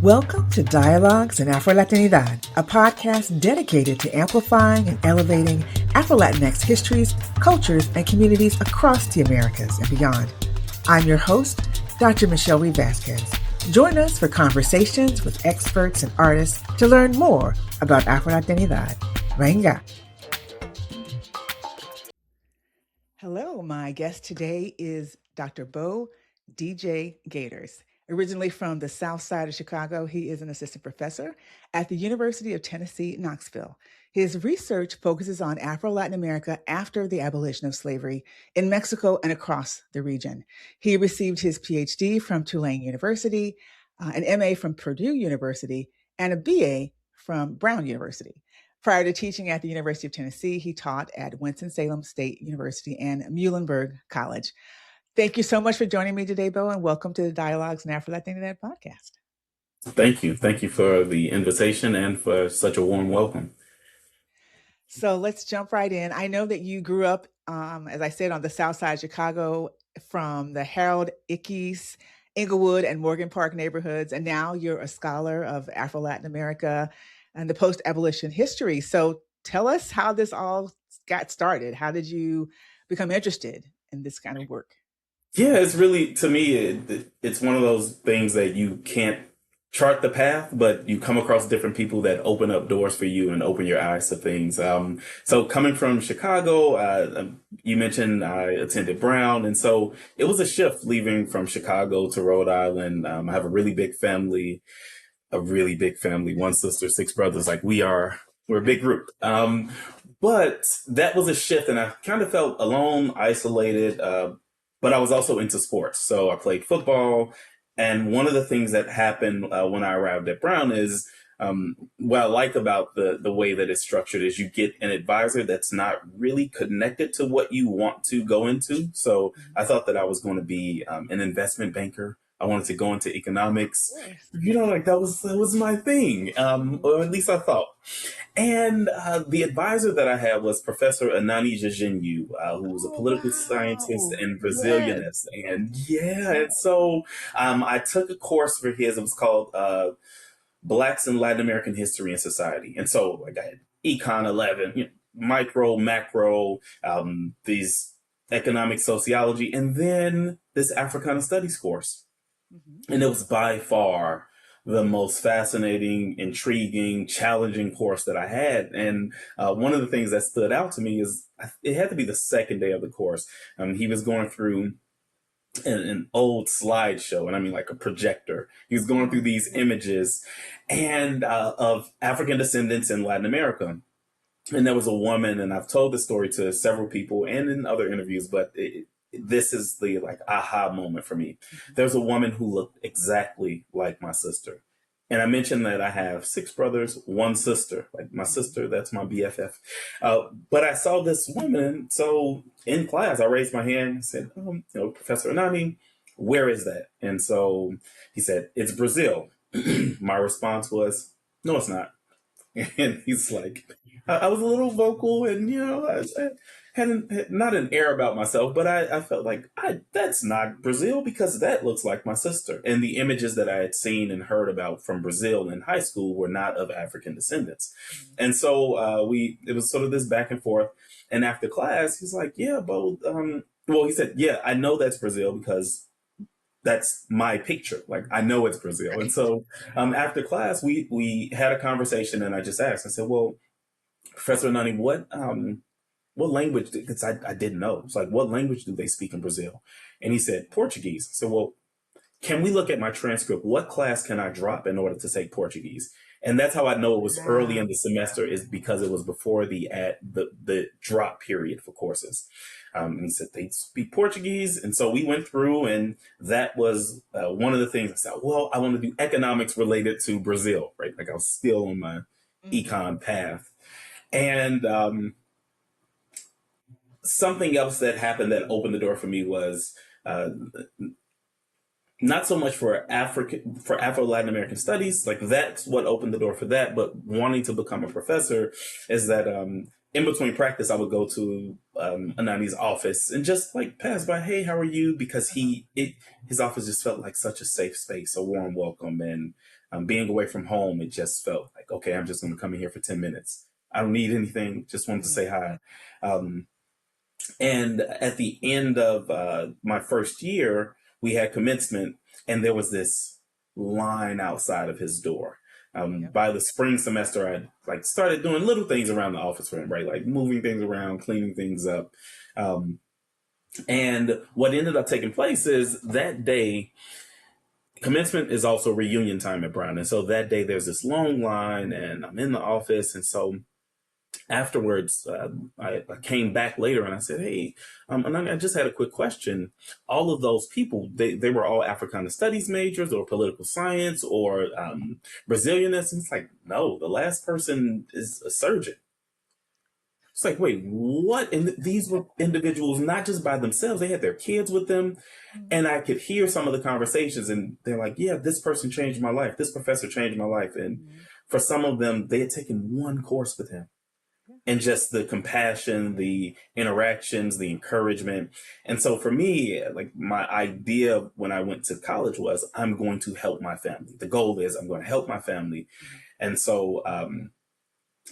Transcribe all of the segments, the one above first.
Welcome to Dialogues in Afro-Latinidad, a podcast dedicated to amplifying and elevating Afro-Latinx histories, cultures, and communities across the Americas and beyond. I'm your host, Dr. Michelle Reed Vasquez. Join us for conversations with experts and artists to learn more about Afro-Latinidad. Venga. Hello, my guest today is Dr. Beau Gaitors. Originally from the South Side of Chicago, he is an assistant professor at the University of Tennessee, Knoxville. His research focuses on Afro-Latin America after the abolition of slavery in Mexico and across the region. He received his PhD from Tulane University, an MA from Purdue University, and a BA from Brown University. Prior to teaching at the University of Tennessee, he taught at Winston-Salem State University and Muhlenberg College. Thank you so much for joining me today, Beau, and welcome to the Dialogues in Afro-Latinidad podcast. Thank you. Thank you for the invitation and for such a warm welcome. So let's jump right in. I know that you grew up, as I said, on the South Side of Chicago from the Harold Ickes, Inglewood, and Morgan Park neighborhoods, and now you're a scholar of Afro-Latin America and the post-abolition history. So tell us how this all got started. How did you become interested in this kind of work? Yeah, it's really, to me, it's one of those things that you can't chart the path, but you come across different people that open up doors for you and open your eyes to things. So coming from Chicago, you mentioned I attended Brown. And so it was a shift leaving from Chicago to Rhode Island. I have a really big family, one sister, six brothers. Like we're a big group. But that was a shift and I kind of felt alone, isolated, but I was also into sports. So I played football. And one of the things that happened when I arrived at Brown is what I like about the way that it's structured is you get an advisor that's not really connected to what you want to go into. So I thought that I was going to be an investment banker. I wanted to go into economics. That was my thing, or at least I thought. And the advisor that I had was Professor Anani Jagenyu, who was a political scientist and Brazilianist. And so I took a course for his. It was called Blacks in Latin American History and Society. And so I had Econ 11, micro, macro, these economic sociology, and then this Africana Studies course. Mm-hmm. And it was by far the most fascinating, intriguing, challenging course that I had. And one of the things that stood out to me is it had to be the second day of the course. He was going through an old slideshow, and I mean like a projector. He was going through these images and of African descendants in Latin America. And there was a woman, and I've told this story to several people and in other interviews, but this is the aha moment for me. There's a woman who looked exactly like my sister. And I mentioned that I have six brothers, one sister. Like my sister, that's my BFF. But I saw this woman. So in class, I raised my hand and said, Professor Anani, where is that? And so he said, it's Brazil. My response was, no, it's not. And he's like, I was a little vocal and, I had not an air about myself, but I felt like that's not Brazil because that looks like my sister. And the images that I had seen and heard about from Brazil in high school were not of African descendants. And so it was sort of this back and forth. And after class, he's like, yeah, Beau, he said, yeah, I know that's Brazil because that's my picture. Like, I know it's Brazil. Right. And so after class, we had a conversation and I just asked, I said, well, Professor Anani, what language, because I didn't know. It's like, what language do they speak in Brazil? And he said, Portuguese. So, well, can we look at my transcript? What class can I drop in order to take Portuguese? And that's how I know it was early in the semester, is because it was before the drop period for courses. And he said they speak Portuguese. And so we went through, and that was one of the things I said, well, I want to do economics related to Brazil, right? Like I was still on my econ path. And something else that happened that opened the door for me was not so much for Afro-Latin American studies, like that's what opened the door for that, but wanting to become a professor is that in between practice, I would go to Anani's office and just like pass by, hey, how are you? Because his office just felt like such a safe space, a warm welcome. And being away from home, it just felt like, okay, I'm just going to come in here for 10 minutes. I don't need anything. Just wanted to say hi. Um, and at the end of my first year, we had commencement, and there was this line outside of his door. Yep. By the spring semester, I like started doing little things around the office for him, right? Like moving things around, cleaning things up. Um, and what ended up taking place is that day, commencement is also reunion time at Brown. And so that day, there's this long line, and I'm in the office. And so afterwards, I came back later and I said, hey, and I just had a quick question. All of those people, they were all Africana studies majors or political science or Brazilianists. And it's like, no, the last person is a surgeon. It's like, wait, what? And these were individuals, not just by themselves, they had their kids with them. And I could hear some of the conversations, and they're like, yeah, this person changed my life. This professor changed my life. And for some of them, they had taken one course with him, and just the compassion, the interactions, the encouragement. And so for me, like my idea when I went to college was I'm going to help my family. The goal is I'm going to help my family. And so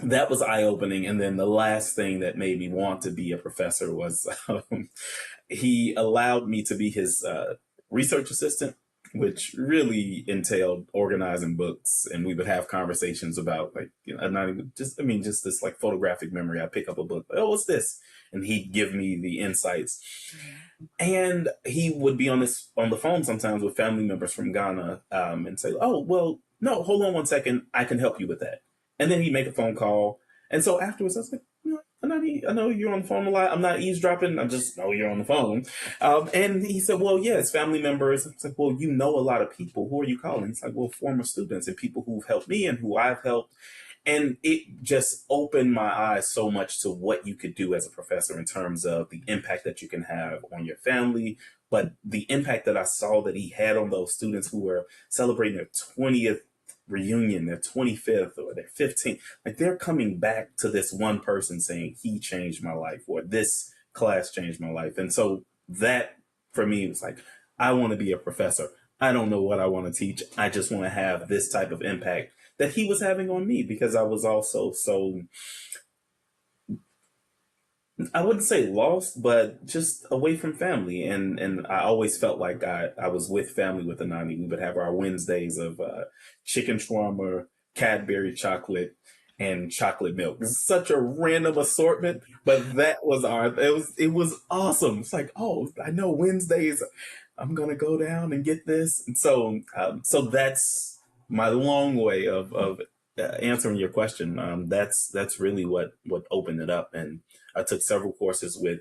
that was eye opening. And then the last thing that made me want to be a professor was he allowed me to be his research assistant, which really entailed organizing books. And we would have conversations about like, you know, not even just, I mean, just this like photographic memory. I'd pick up a book, oh, what's this? And he'd give me the insights. And he would be on the phone sometimes with family members from Ghana and say, oh, well, no, hold on one second. I can help you with that. And then he'd make a phone call. And so afterwards, I was like, you know, I know you're on the phone a lot. I'm not eavesdropping. I just know you're on the phone. And he said, well, yeah, it's family members. It's like, well, you know a lot of people. Who are you calling? It's like, well, former students and people who've helped me and who I've helped. And it just opened my eyes so much to what you could do as a professor in terms of the impact that you can have on your family, but the impact that I saw that he had on those students who were celebrating their 20th reunion, their 25th or their 15th. Like they're coming back to this one person saying, he changed my life, or this class changed my life. And so that for me was like, I want to be a professor. I don't know what I want to teach. I just want to have this type of impact that he was having on me, because I was also so, I wouldn't say lost, but just away from family. And I always felt like I was with family with Anani. We would have our Wednesdays of chicken shawarma, Cadbury chocolate, and chocolate milk. It's such a random assortment, but that was it was awesome. It's like, oh, I know Wednesdays I'm gonna go down and get this. And so that's my long way of answering your question. That's really what opened it up. And I took several courses with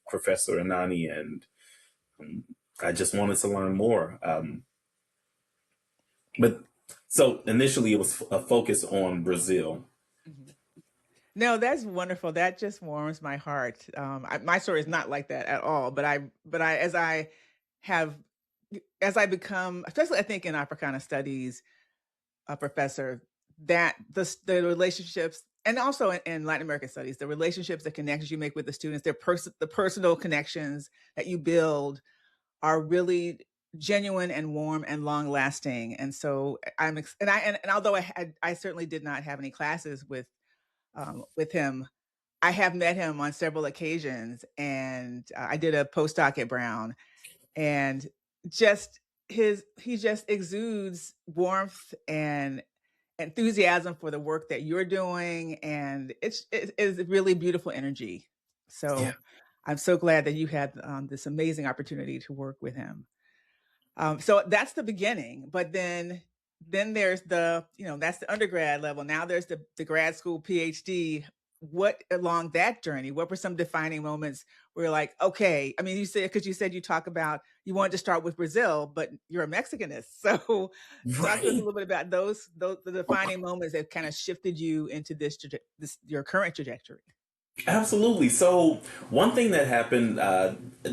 Professor Anani, and I just wanted to learn more. But so initially it was a focus on Brazil. No, that's wonderful. That just warms my heart. My story is not like that at all. But have, as I become, especially I think in Africana studies, a professor, that the relationships, and also in Latin American studies, the relationships, the connections you make with the students, the personal connections that you build are really genuine and warm and long lasting. And so and although I certainly did not have any classes with him, I have met him on several occasions, and I did a postdoc at Brown, and just he just exudes warmth and enthusiasm for the work that you're doing, and it is really beautiful energy. Yeah. So I'm so glad that you had this amazing opportunity to work with him. So that's the beginning, but then there's that's the undergrad level. Now there's the grad school PhD. What along that journey? What were some defining moments where you're like, okay? I mean, you said you talk about you wanted to start with Brazil, but you're a Mexicanist. So talk to us a Right. little bit about those the defining moments that kind of shifted you into this your current trajectory. Absolutely. So one thing that happened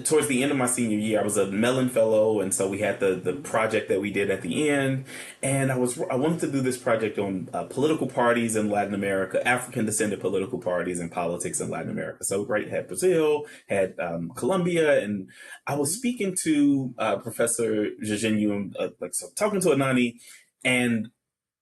towards the end of my senior year, I was a Mellon Fellow, and so we had the project that we did at the end, and I wanted to do this project on political parties in Latin America, African descended political parties and politics in Latin America. So right, had Brazil, had Colombia, and I was Mhm. speaking to Professor Jajin, talking to Anani, and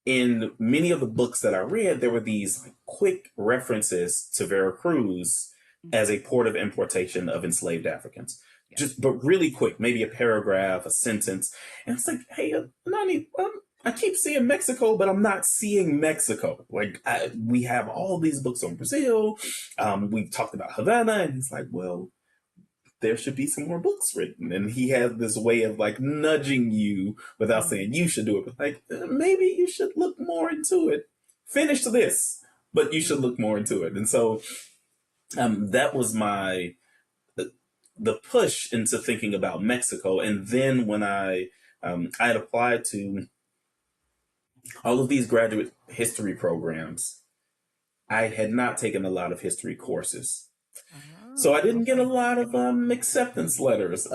in many of the books that I read, there were these like, quick references to Veracruz as Mhm. a port of importation of enslaved Africans. Yes. Just, but really quick, maybe a paragraph, a sentence. And it's like, hey, Nani, I keep seeing Mexico, but I'm not seeing Mexico. We have all these books on Brazil. We've talked about Havana. And he's like, well, there should be some more books written. And he has this way of like nudging you without Mhm. saying you should do it, but like maybe you should look more into it. Finish this, but you should Mhm. look more into it. And so that was my the push into thinking about Mexico. And then when I had applied to all of these graduate history programs, I had not taken a lot of history courses. So I Ah, didn't get a okay. lot of acceptance letters,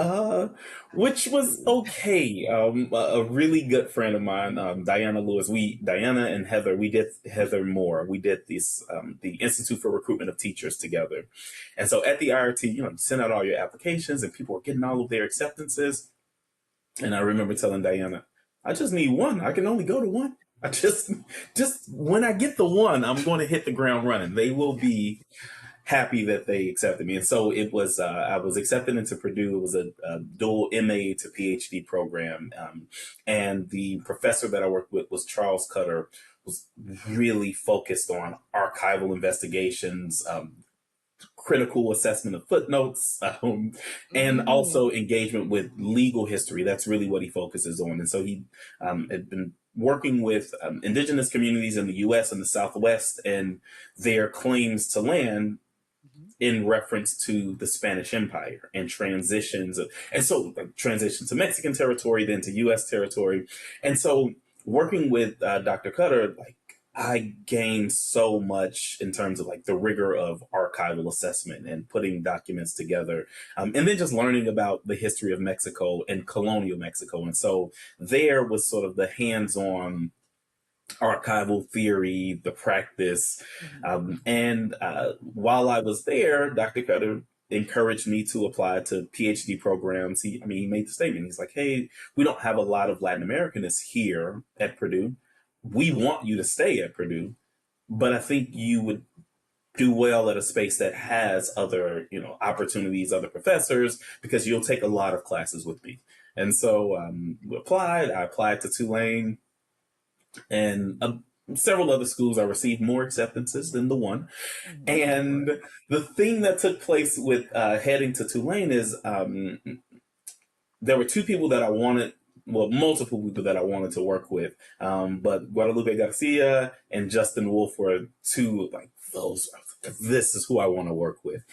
which was okay. A really good friend of mine, Diana Lewis, Diana and Heather, we did Heather Moore. We did the Institute for Recruitment of Teachers together, and so at the IRT, you send out all your applications, and people were getting all of their acceptances. And I remember telling Diana, I just need one. I can only go to one. I just when I get the one, I'm going to hit the ground running. They will be happy that they accepted me. And so it was, I was accepted into Purdue. It was a dual MA to PhD program. And the professor that I worked with was Charles Cutter, was really focused on archival investigations, critical assessment of footnotes, and Mm. also engagement with legal history. That's really what he focuses on. And so he had been working with indigenous communities in the U.S. and the Southwest and their claims to land Mhm. in reference to the Spanish Empire and transitions, and so like, transition to Mexican territory, then to U.S. territory, and so working with Dr. Cutter, like I gained so much in terms of like the rigor of archival assessment and putting documents together, and then just learning about the history of Mexico and colonial Mexico, and so there was sort of the hands-on archival theory, the practice. Mhm. And while I was there, Dr. Cutter encouraged me to apply to PhD programs. He made the statement. He's like, hey, we don't have a lot of Latin Americanists here at Purdue. We want you to stay at Purdue, but I think you would do well at a space that has other, opportunities, other professors, because you'll take a lot of classes with me. And so we applied. I applied to Tulane and several other schools. I received more acceptances than the one. Mhm. And the thing that took place with heading to Tulane is there were two people that I wanted, well, multiple people that I wanted to work with. But Guadalupe Garcia and Justin Wolf were two, like, those, this is who I want to work with.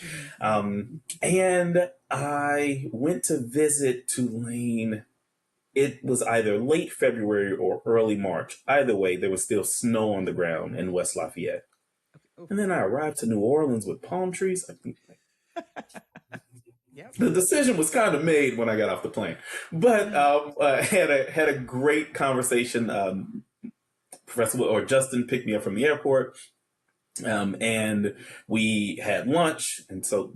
Mhm. Mhm. And I went to visit Tulane. It was either late February or early March. Either way, there was still snow on the ground in West Lafayette. Okay. Oof. And then I arrived to New Orleans with palm trees. I think Yep. the decision was kind of made when I got off the plane, but Mhm. had a great conversation. Professor or Justin picked me up from the airport, and we had lunch. And so,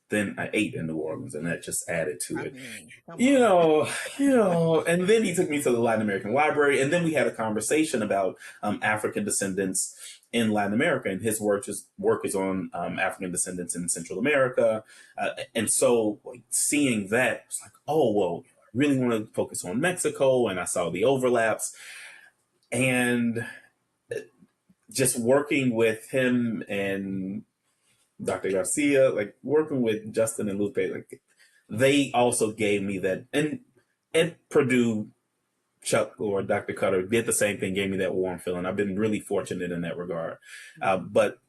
then I ate in New Orleans, and that just added to I it. mean, come you on. know, and then he took me to the Latin American Library, and then we had a conversation about African descendants in Latin America, and his work is on African descendants in Central America, and so like seeing that, it's like, oh well, I really want to focus on Mexico, and I saw the overlaps, and just working with him and Dr. Garcia, like working with Justin and Lupe, like they also gave me that, and at Purdue, Chuck or Dr. Cutter did the same thing, gave me that warm feeling. I've been really fortunate in that regard. Mhm. But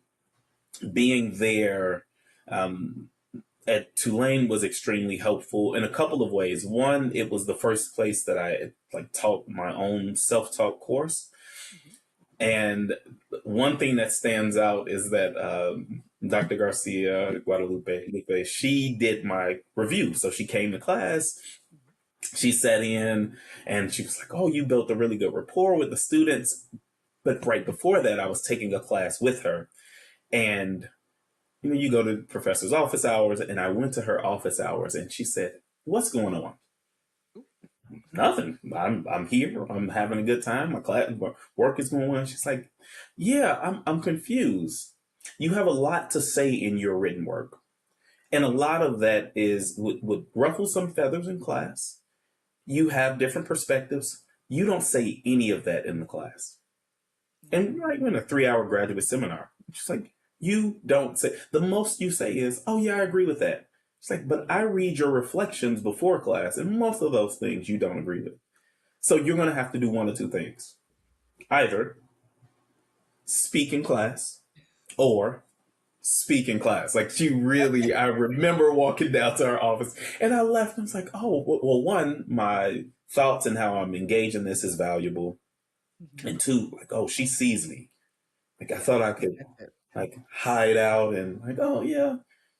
being there at Tulane was extremely helpful in a couple of ways. One, it was the first place that I like taught my own self-taught course. Mhm. And one thing that stands out is that Dr. Garcia Guadalupe, she did my review. So she came to class, she sat in, and she was like, "Oh, you built a really good rapport with the students." But right before that, I was taking a class with her. And, you go to professor's office hours, and I went to her office hours, and she said, "What's going on?" "Nothing. I'm here. I'm having a good time. My class work is going on." She's like, "Yeah, I'm confused. You have a lot to say in your written work, and a lot of that would ruffle some feathers in class. You have different perspectives. You don't say any of that in the class." And right in a 3-hour graduate seminar, she's like, "You don't say, the most you say is, 'Oh yeah, I agree with that.'" It's like, "But I read your reflections before class, and most of those things you don't agree with. So you're going to have to do one of two things. Either speak in class or speak in class." Like, she really, I remember walking down to her office, and I left and I was like, "Oh, well, one, my thoughts and how I'm engaging this is valuable. And two, like, oh, she sees me. Like, I thought I could like hide out and like, oh yeah."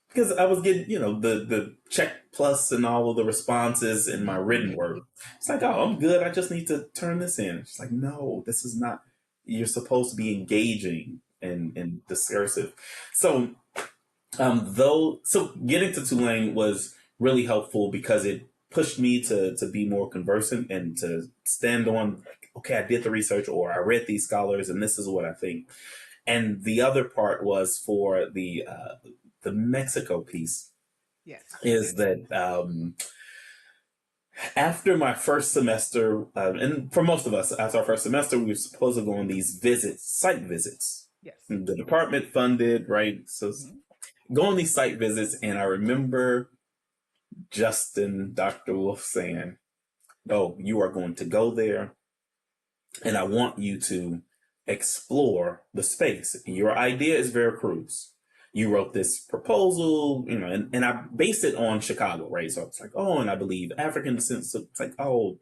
Because I was getting, the check plus and all of the responses in my written work. It's like, "Oh, I'm good. I just need to turn this in." It's like, "No, this is not, you're supposed to be engaging and discursive." So, so getting to Tulane was really helpful because it pushed me to be more conversant and to stand on, like, okay, I did the research, or I read these scholars and this is what I think. And the other part was for the Mexico piece, Yes. is that after my first semester, and for most of us, after our first semester, we were supposed to go on these site visits. Yes. The department funded, right? So go on these site visits, and I remember Dr. Wolf saying, "Oh, you are going to go there, and I want you to explore the space. Your idea is Veracruz. You wrote this proposal, and I based it on Chicago, right? So it's like, oh, and I believe African descendants." So it's like, oh,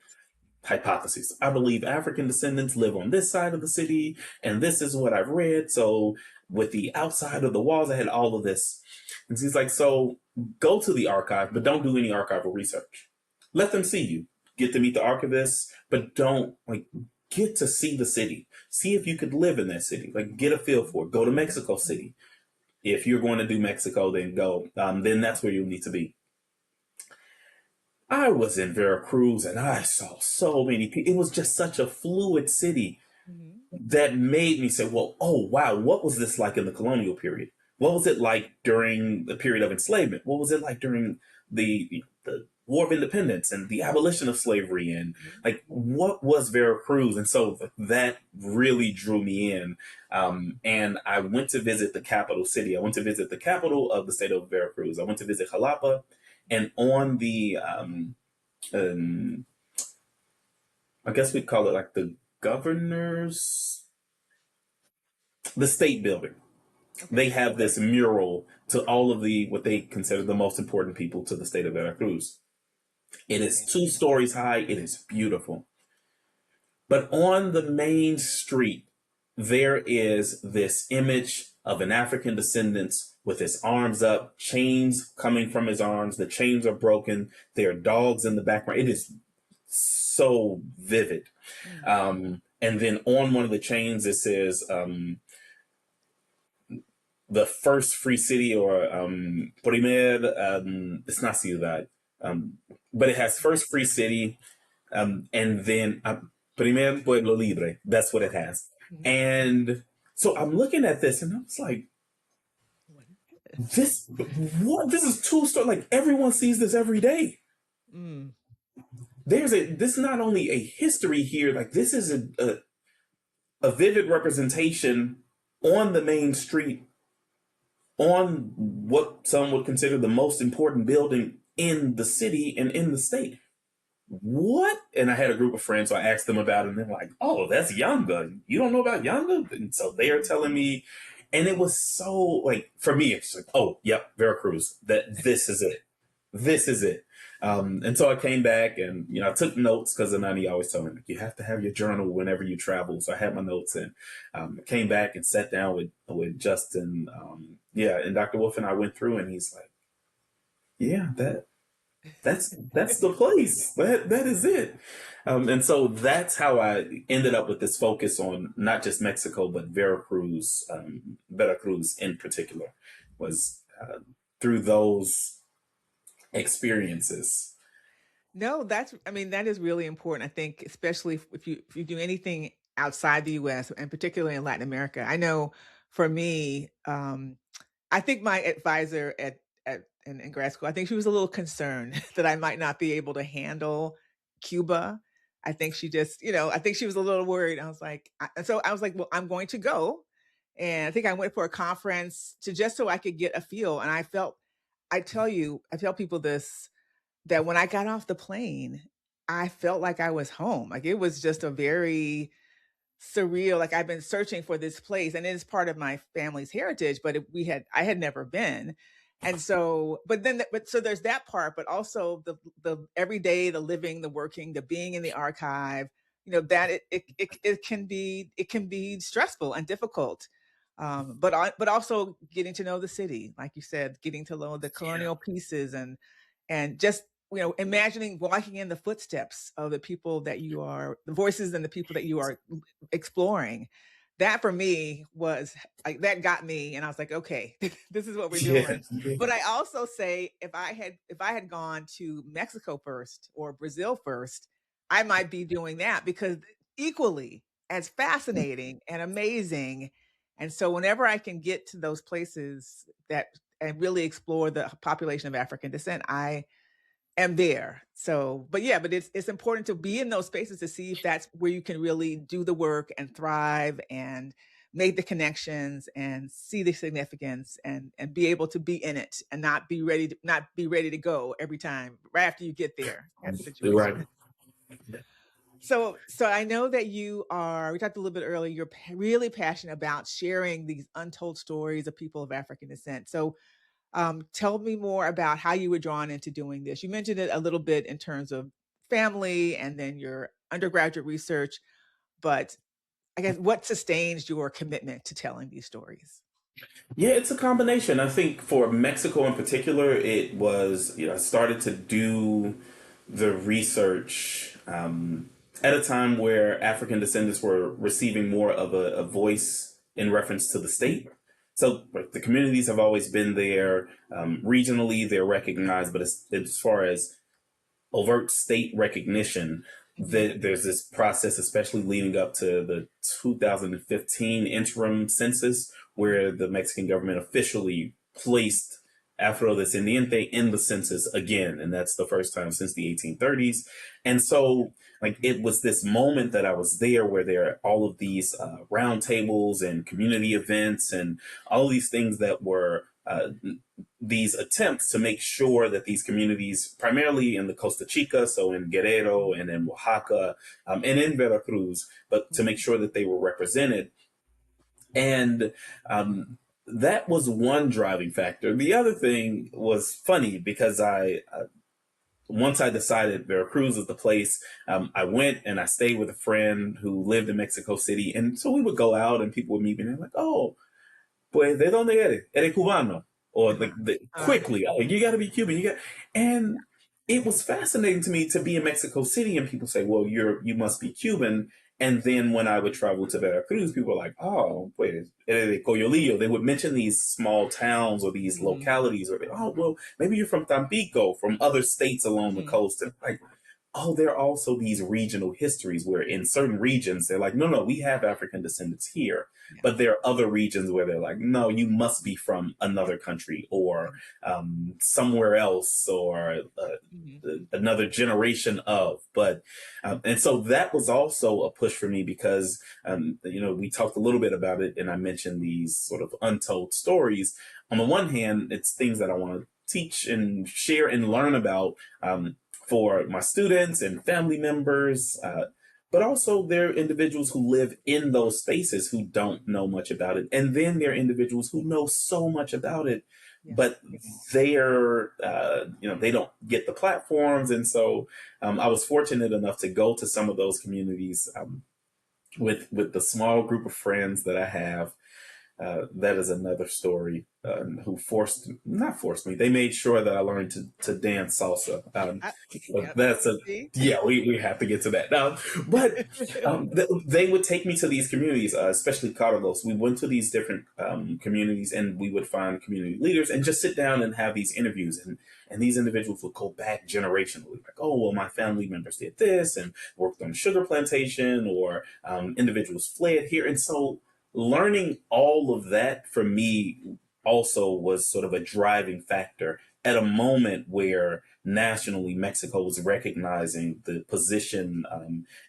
hypotheses. "I believe African descendants live on this side of the city, and this is what I've read. So with the outside of the walls, I had all of this." And he's like, "So go to the archive, but don't do any archival research. Let them see you. Get to meet the archivists, but don't, like, get to see the city. See if you could live in that city. Like, get a feel for it. Go to Mexico City. If you're going to do Mexico, then go. Then that's where you need to be." I was in Veracruz and I saw so many people. It was just such a fluid city that made me say, "Well, oh wow, what was this like in the colonial period? What was it like during the period of enslavement? What was it like during the War of Independence and the abolition of slavery? And like, what was Veracruz?" And so that really drew me in. And I went to visit the capital city. I went to visit the capital of the state of Veracruz. I went to visit Jalapa, and on the um, I guess we'd call it like the state building. They have this mural to all of what they consider the most important people to the state of Veracruz. It is 2 stories high. It is beautiful. But on the main street, there is this image of an African descendant with his arms up, chains coming from his arms. The chains are broken. There are dogs in the background. It is so vivid. And then on one of the chains, it says, the first free city, or it's not ciudad, but it has first free city, and then primer pueblo libre. That's what it has. And so I'm looking at this, and I was like, this is 2 stories. Like, everyone sees this every day. This is not only a history here, like, this is a vivid representation on the main street, on what some would consider the most important building in the city and in the state. What? And I had a group of friends, so I asked them about it, and they're like, "Oh, that's Yanga. You don't know about Yanga?" And so they are telling me, and it was so, like, for me, it's like, oh, yep, Veracruz. This is it. This is it. And so I came back and, I took notes because Anani always told me, like, you have to have your journal whenever you travel. So I had my notes and came back and sat down with Justin. Yeah. And Dr. Wolf and I went through and he's like, yeah, that's the place. That is it. And so that's how I ended up with this focus on not just Mexico, but Veracruz in particular was through those experiences. No, I mean, that is really important. I think, especially if you do anything outside the US and particularly in Latin America. I know for me, I think my advisor in grad school, I think she was a little concerned that I might not be able to handle Cuba. I think she just, I think she was a little worried. I was like, and so I was like, well, I'm going to go. And I think I went for a conference to just so I could get a feel. And I tell people this, that when I got off the plane, I felt like I was home. Like it was just a very surreal, like I've been searching for this place and it is part of my family's heritage, but I had never been. And so, but so there's that part, but also the everyday, the living, the working, the being in the archive, that it can be stressful and difficult. But also getting to know the city, like you said, getting to know the colonial pieces and just imagining walking in the footsteps of the people that you are, the voices and the people that you are exploring. That for me was like, that got me, and I was like, okay, this is what we're Yeah. doing. But I also say, if I had gone to Mexico first or Brazil first, I might be doing that because equally as fascinating and amazing. And so whenever I can get to those places that and really explore the population of African descent, I am there. So, but yeah, but it's important to be in those spaces to see if that's where you can really do the work and thrive and make the connections and see the significance and be able to be in it and not be ready to go every time right after you get there at the situation. Right. So I know that we talked a little bit earlier, you're really passionate about sharing these untold stories of people of African descent. So tell me more about how you were drawn into doing this. You mentioned it a little bit in terms of family and then your undergraduate research, but I guess what sustains your commitment to telling these stories? Yeah, it's a combination. I think for Mexico in particular, it was, I started to do the research at a time where African descendants were receiving more of a voice in reference to the state. So like, the communities have always been there. Regionally, they're recognized, but as far as overt state recognition, Mhm. there's this process, especially leading up to the 2015 interim census, where the Mexican government officially placed Afrodescendiente in the census again. And that's the first time since the 1830s. And so, like, it was this moment that I was there where there are all of these roundtables and community events and all of these things that were these attempts to make sure that these communities, primarily in the Costa Chica, so in Guerrero and in Oaxaca and in Veracruz, but to make sure that they were represented. And that was one driving factor. The other thing was funny because once I decided Veracruz was the place, I went and I stayed with a friend who lived in Mexico City. And so we would go out and people would meet me and they're like, oh, pues, ¿de dónde eres? ¿Eres cubano? Or Uh-huh. Uh, quickly, oh, you got to be Cuban. And it was fascinating to me to be in Mexico City and people say, well, you must be Cuban. And then when I would travel to Veracruz, people were like, oh, pues, eres de Coyolillo. They would mention these small towns or these mhm, localities, or oh, well, maybe you're from Tampico, from other states along the mhm, coast. And like, oh, there are also these regional histories where in certain regions they're like, no, no, we have African descendants here. yeah. But there are other regions where they're like, no, you must be from another country or somewhere else or Mhm, another generation of. And so that was also a push for me because, we talked a little bit about it and I mentioned these sort of untold stories. On the one hand, it's things that I want to teach and share and learn about. For my students and family members, but also there are individuals who live in those spaces who don't know much about it. And then there are individuals who know so much about it, Yeah. but they're they don't get the platforms, and so I was fortunate enough to go to some of those communities with the small group of friends that I have. That is another story. Who not forced me. They made sure that I learned to dance salsa. I, yep. That's a See? yeah. We have to get to that now. But they would take me to these communities, especially Carlos. We went to these different communities, and we would find community leaders and just sit down and have these interviews. And these individuals would go back generationally, like, oh well, my family members did this and worked on a sugar plantation, or individuals fled here, and so learning all of that for me also was sort of a driving factor at a moment where nationally Mexico was recognizing the position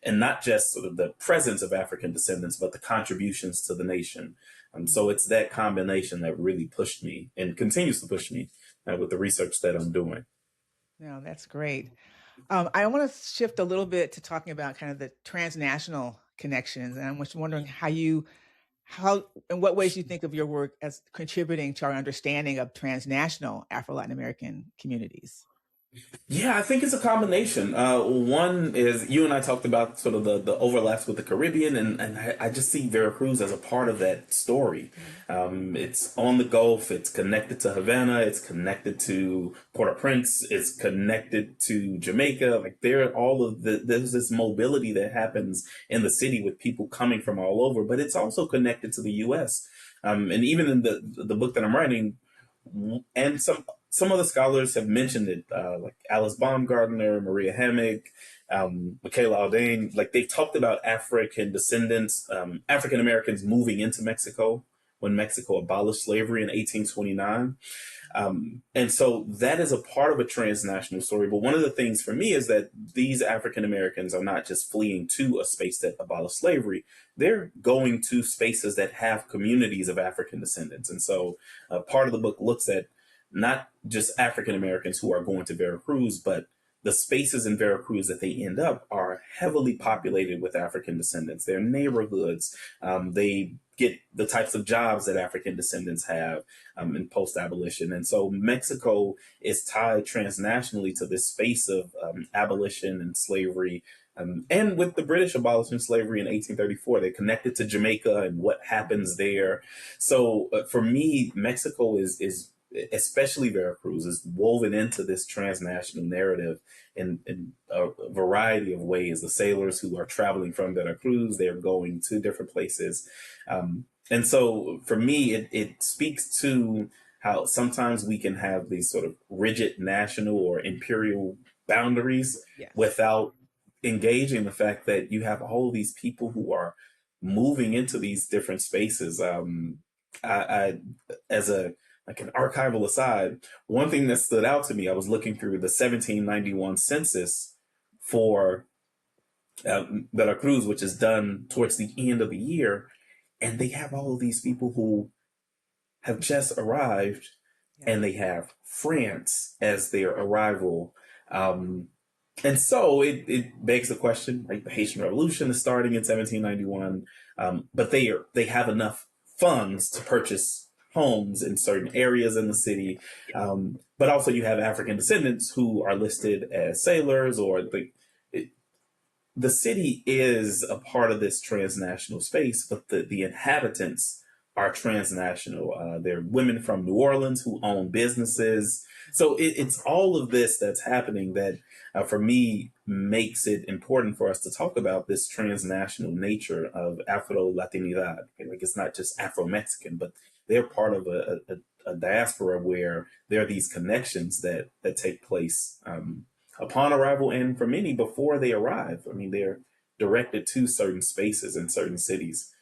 and not just sort of the presence of African descendants, but the contributions to the nation. So it's that combination that really pushed me and continues to push me with the research that I'm doing. No, that's great. I want to shift a little bit to talking about kind of the transnational connections, and I'm just wondering how, in what ways you think of your work as contributing to our understanding of transnational Afro-Latin American communities. Yeah, I think it's a combination. One is you and I talked about sort of the overlaps with the Caribbean, and I just see Veracruz as a part of that story. Mhm. It's on the Gulf, it's connected to Havana, it's connected to Port-au-Prince, it's connected to Jamaica. Like there's this mobility that happens in the city with people coming from all over, but it's also connected to the U.S. And even in the book that I'm writing, and some other scholars have mentioned it, like Alice Baumgartner, Maria Hammock, Michaela Aldane. Like they've talked about African descendants, African Americans moving into Mexico when Mexico abolished slavery in 1829. And so that is a part of a transnational story. But one of the things for me is that these African Americans are not just fleeing to a space that abolished slavery, they're going to spaces that have communities of African descendants. And so part of the book looks at not just African Americans who are going to Veracruz, but the spaces in Veracruz that they end up are heavily populated with African descendants. They're neighborhoods. They get the types of jobs that African descendants have in post abolition. And so Mexico is tied transnationally to this space of abolition and slavery. And with the British abolishing slavery in 1834, they're connected to Jamaica and what happens there. So for me, Mexico is especially Veracruz, is woven into this transnational narrative in a variety of ways. The sailors who are traveling from Veracruz, they're going to different places. And so for me, it speaks to how sometimes we can have these sort of rigid national or imperial boundaries Yes. without engaging the fact that you have all of these people who are moving into these different spaces. I as a like an archival aside, one thing that stood out to me, I was looking through the 1791 census for Veracruz, which is done towards the end of the year, and they have all of these people who have just arrived, Yeah. and they have France as their arrival. Um, and so it begs the question, right? The Haitian Revolution is starting in 1791, but they have enough funds to purchase homes in certain areas in the city. But also you have African descendants who are listed as sailors, or the city is a part of this transnational space, but the inhabitants are transnational. They're women from New Orleans who own businesses. So it's all of this that's happening that, for me, makes it important for us to talk about this transnational nature of Afro-Latinidad. Like it's not just Afro-Mexican, but they're part of a diaspora where there are these connections that take place. Upon arrival, and for many before they arrive. I mean, they're directed to certain spaces in certain cities.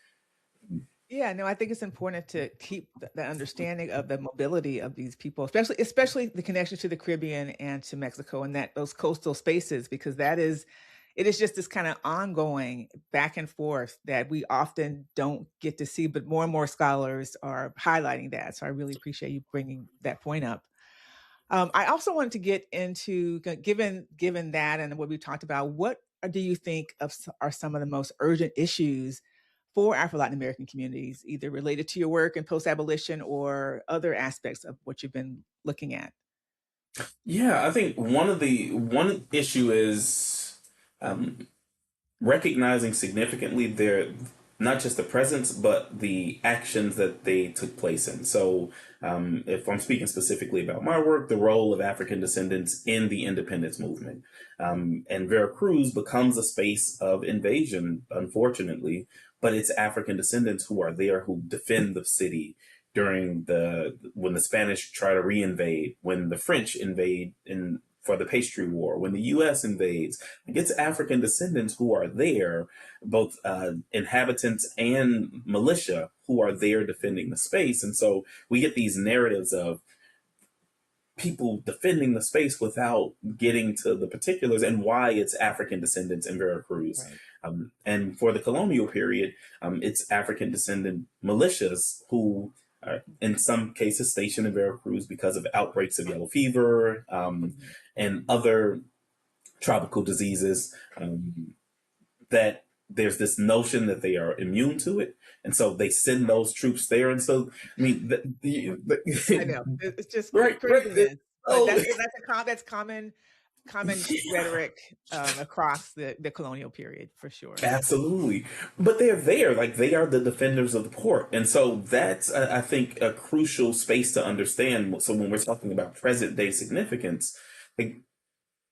Yeah, no, I think it's important to keep the understanding of the mobility of these people, especially the connection to the Caribbean and to Mexico and that those coastal spaces, because it is just this kind of ongoing back and forth that we often don't get to see, but more and more scholars are highlighting that. So I really appreciate you bringing that point up. I also wanted to get into given that and what we talked about. What do you think are some of the most urgent issues for Afro-Latin American communities, either related to your work in post-abolition or other aspects of what you've been looking at? Yeah, I think one issue is um, recognizing significantly their not just the presence but the actions that they took place in. So, if I'm speaking specifically about my work, the role of African descendants in the independence movement, and Veracruz becomes a space of invasion, unfortunately, but it's African descendants who are there who defend the city during the when the Spanish try to reinvade, when the French invade in for the Pastry War, when the U.S. invades. It's African descendants who are there, both inhabitants and militia, who are there defending the space. And so we get these narratives of people defending the space without getting to the particulars and why it's African descendants in Veracruz. Right. And for the colonial period, it's African descendant militias who are in some cases stationed in Veracruz because of outbreaks of yellow fever, Mhm. and other tropical diseases, that there's this notion that they are immune to it, and so they send those troops there. And so, I mean, I know it's just right, right. craziness, but Oh, that's common rhetoric across the colonial period for sure. absolutely. But they're there, like they are the defenders of the port. And so that's, I think, a crucial space to understand. So when we're talking about present day significance, like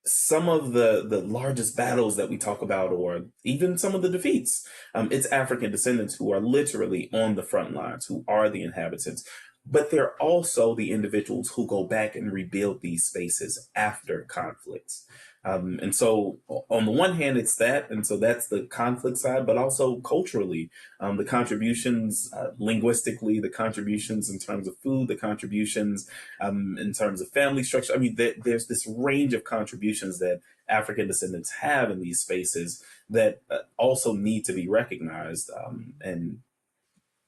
some of the largest battles that we talk about, or even some of the defeats, it's African descendants who are literally on the front lines, who are the inhabitants. But they're also the individuals who go back and rebuild these spaces after conflicts. And so, on the one hand, it's that, and so that's the conflict side, but also culturally, the contributions, linguistically, the contributions in terms of food, the contributions in terms of family structure. I mean, there's this range of contributions that African descendants have in these spaces that also need to be recognized, and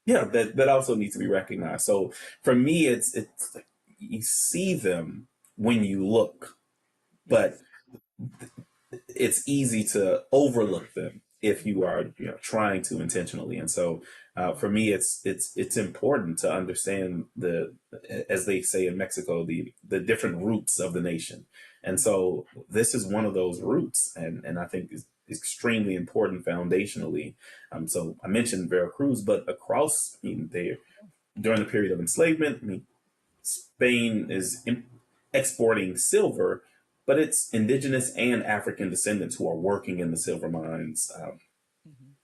yeah, that also needs to be recognized. So for me, it's like you see them when you look, but Yes. it's easy to overlook them if you are, trying to intentionally. And so, for me, it's important to understand as they say in Mexico, the different roots of the nation. And so this is one of those roots, and I think is extremely important foundationally. So I mentioned Veracruz, but across, I mean, they during the period of enslavement, I mean, Spain is exporting silver, but it's indigenous and African descendants who are working in the silver mines, Mhm.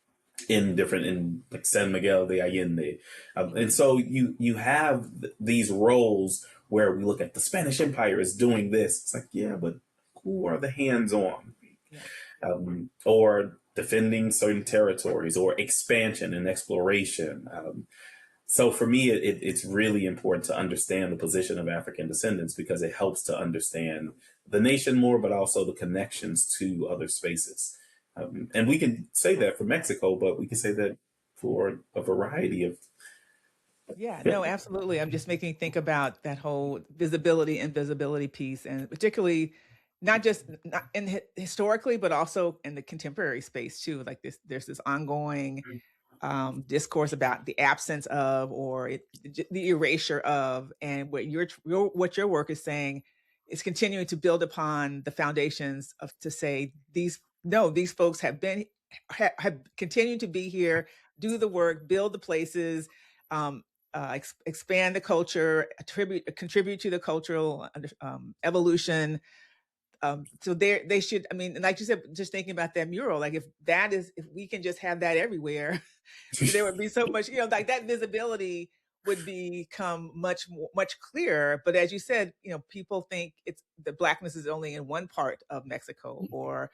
in like San Miguel de Allende. And Mhm. so you have these roles where we look at the Spanish Empire as doing this. It's like, yeah, but who are the hands on? Yeah. Or defending certain territories, or expansion and exploration. So for me, it's really important to understand the position of African descendants because it helps to understand the nation more, but also the connections to other spaces. And we can say that for Mexico, but we can say that for a variety of. Yeah, Yeah. no, absolutely. I'm just making me think about that whole visibility and visibility piece, and particularly not just not in historically, but also in the contemporary space too. Like this, there's this ongoing discourse about the absence of, or the erasure of, and what what your work is saying is continuing to build upon the foundations of, to say these, no, these folks have been, have continued to be here, do the work, build the places, um, expand the culture, contribute to the cultural evolution. So they should, I mean, and like you said, just thinking about that mural, like if we can just have that everywhere, there would be so much, like that visibility would become much clearer. But as you said, people think it's the blackness is only in one part of Mexico, or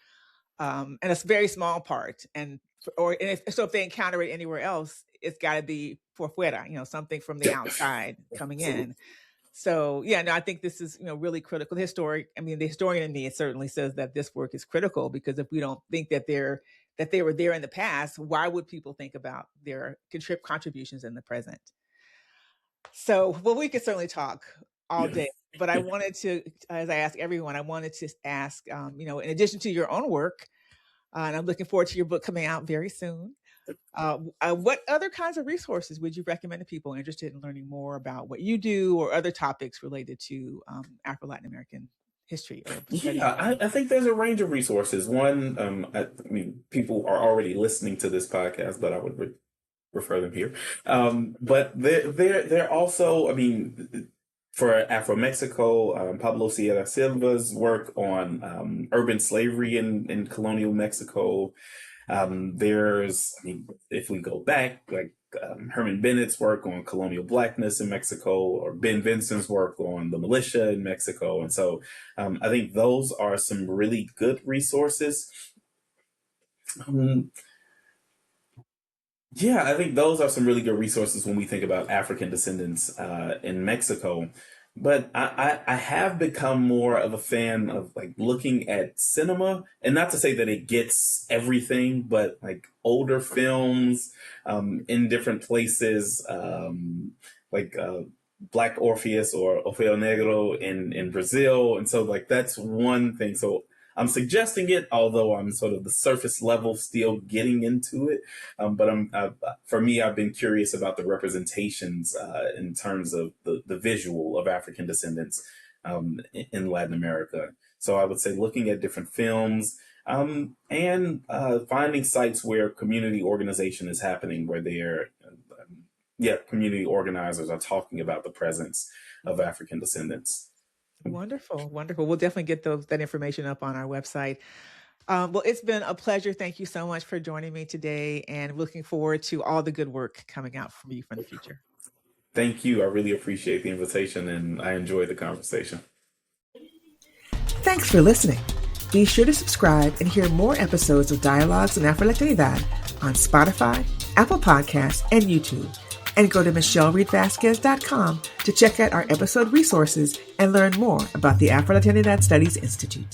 and it's a very small part. So if they encounter it anywhere else, it's got to be por fuera, something from the Yeah, outside coming absolutely. in. So yeah, no, I think this is really critical. The historian in me, it certainly says that this work is critical, because if we don't think that they were there in the past, why would people think about their contributions in the present? So, well, we could certainly talk all Yeah. day, but I wanted to, as I ask everyone, I wanted to ask, in addition to your own work, and I'm looking forward to your book coming out very soon. What other kinds of resources would you recommend to people interested in learning more about what you do or other topics related to Afro-Latin American history or studying Yeah, that? I think there's a range of resources. One, I mean, people are already listening to this podcast, but I would refer them here. But they're also, I mean, for Afro Mexico, Pablo Sierra Silva's work on urban slavery in colonial Mexico. I mean, if we go back, like Herman Bennett's work on colonial blackness in Mexico, or Ben Vincent's work on the militia in Mexico. And so I think those are some really good resources. Um, Yeah, I think those are some really good resources when we think about African descendants in Mexico. But I have become more of a fan of like looking at cinema, and not to say that it gets everything, but like older films in different places, like Black Orpheus or Orfeo Negro in Brazil. And so like that's one thing. So I'm suggesting it, although I'm sort of the surface level still getting into it. But for me, I've been curious about the representations in terms of the visual of African descendants in Latin America. So I would say looking at different films and finding sites where community organization is happening, where community organizers are talking about the presence of African descendants. Wonderful, wonderful. We'll definitely get that information up on our website. Well, it's been a pleasure. Thank you so much for joining me today, and looking forward to all the good work coming out from you for the future. Thank you. I really appreciate the invitation, and I enjoyed the conversation. Thanks for listening. Be sure to subscribe and hear more episodes of Dialogues in Afro-Latinidad on Spotify, Apple Podcasts, and YouTube. And go to michellereedvasquez.com to check out our episode resources and learn more about the Afro-Latinidad Studies Institute.